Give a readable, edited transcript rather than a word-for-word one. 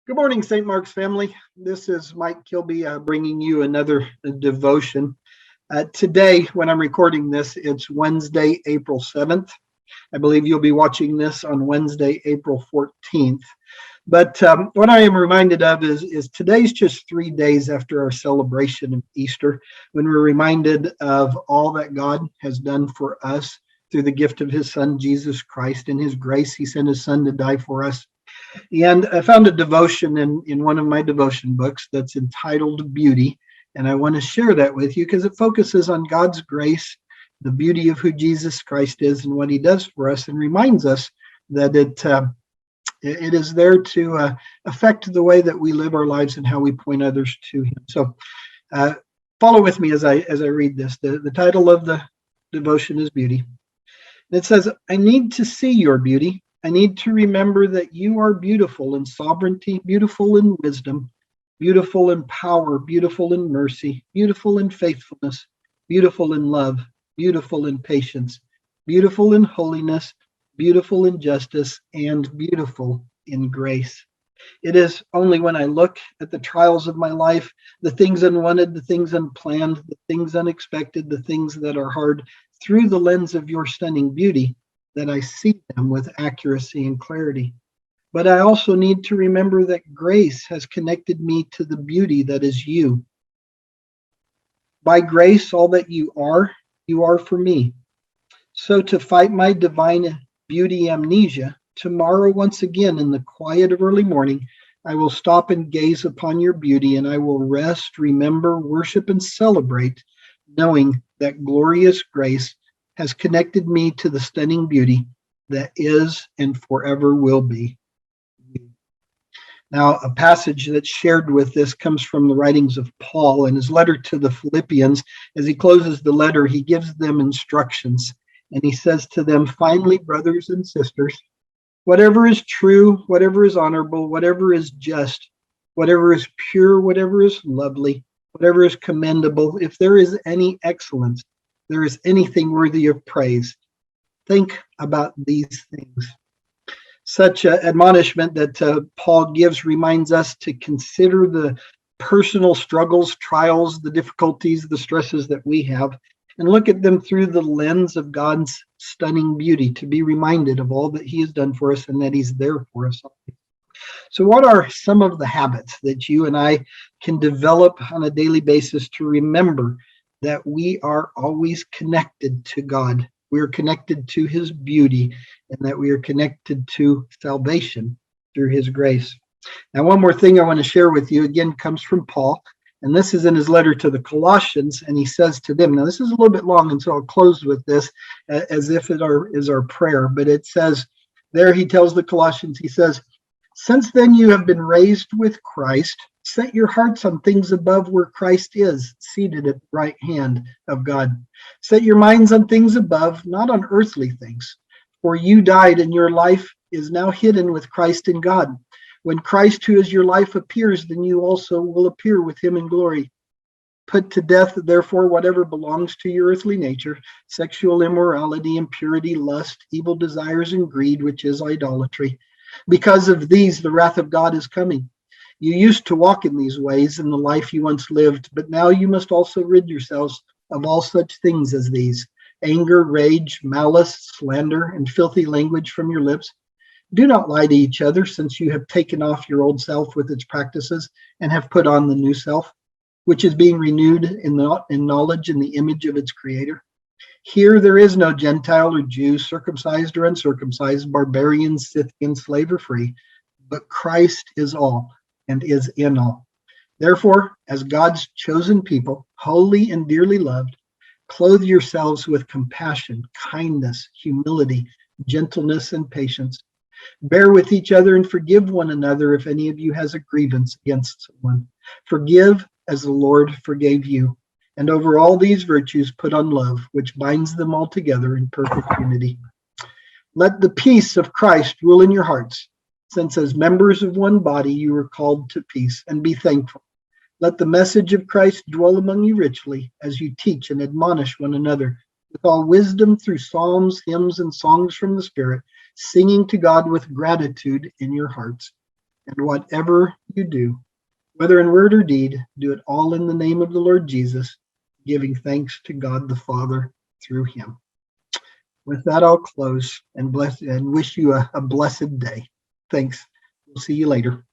Good morning, St. Mark's family. This is Mike Kilby bringing you another devotion. Today, when I'm recording this, it's Wednesday, April 7th. I believe you'll be watching this on Wednesday, April 14th. But what I am reminded of is today's just 3 days after our celebration of Easter, when we're reminded of all that God has done for us through the gift of his son, Jesus Christ. In his grace, he sent his son to die for us. And I found a devotion in one of my devotion books that's entitled Beauty. And I want to share that with you because it focuses on God's grace, the beauty of who Jesus Christ is and what he does for us, and reminds us that it is there to affect the way that we live our lives and how we point others to him. So follow with me as I read this. The title of the devotion is Beauty. And it says, I need to see your beauty. I need to remember that you are beautiful in sovereignty, beautiful in wisdom, beautiful in power, beautiful in mercy, beautiful in faithfulness, beautiful in love, beautiful in patience, beautiful in holiness, beautiful in justice, and beautiful in grace. It is only when I look at the trials of my life, the things unwanted, the things unplanned, the things unexpected, the things that are hard, through the lens of your stunning beauty, that I see them with accuracy and clarity. But I also need to remember that grace has connected me to the beauty that is you. By grace, all that you are for me. So to fight my divine beauty amnesia, tomorrow once again in the quiet of early morning, I will stop and gaze upon your beauty, and I will rest, remember, worship, and celebrate, knowing that glorious grace has connected me to the stunning beauty that is and forever will be. Now, a passage that's shared with this comes from the writings of Paul in his letter to the Philippians. As he closes the letter, he gives them instructions, and he says to them, finally, brothers and sisters, whatever is true, whatever is honorable, whatever is just, whatever is pure, whatever is lovely, whatever is commendable, if there is any excellence, there is anything worthy of praise, think about these things. Such admonishment that Paul gives reminds us to consider the personal struggles, trials, the difficulties, the stresses that we have, and look at them through the lens of God's stunning beauty, to be reminded of all that he has done for us and that he's there for us. So what are some of the habits that you and I can develop on a daily basis to remember that we are always connected to God? We are connected to his beauty, and that we are connected to salvation through his grace. Now, one more thing I want to share with you, again, comes from Paul, and this is in his letter to the Colossians, and he says to them, now this is a little bit long, and so I'll close with this as if it is our prayer, but it says, there he tells the Colossians, he says, since then you have been raised with Christ, set your hearts on things above where Christ is, seated at the right hand of God. Set your minds on things above, not on earthly things. For you died, and your life is now hidden with Christ in God. When Christ, who is your life, appears, then you also will appear with him in glory. Put to death, therefore, whatever belongs to your earthly nature, sexual immorality, impurity, lust, evil desires, and greed, which is idolatry. Because of these, the wrath of God is coming. You used to walk in these ways in the life you once lived, but now you must also rid yourselves of all such things as these: anger, rage, malice, slander, and filthy language from your lips. Do not lie to each other, since you have taken off your old self with its practices and have put on the new self, which is being renewed in knowledge in the image of its creator. Here there is no Gentile or Jew, circumcised or uncircumcised, barbarian, Scythian, slave or free, but Christ is all and is in all. Therefore, as God's chosen people, holy and dearly loved, clothe yourselves with compassion, kindness, humility, gentleness, and patience. Bear with each other and forgive one another if any of you has a grievance against someone. Forgive as the Lord forgave you. And over all these virtues put on love, which binds them all together in perfect unity. Let the peace of Christ rule in your hearts, since as members of one body you are called to peace, and be thankful. Let the message of Christ dwell among you richly, as you teach and admonish one another with all wisdom through psalms, hymns, and songs from the Spirit, singing to God with gratitude in your hearts. And whatever you do, whether in word or deed, do it all in the name of the Lord Jesus, giving thanks to God the Father through him. With that, I'll close and bless and wish you a blessed day. Thanks. We'll see you later.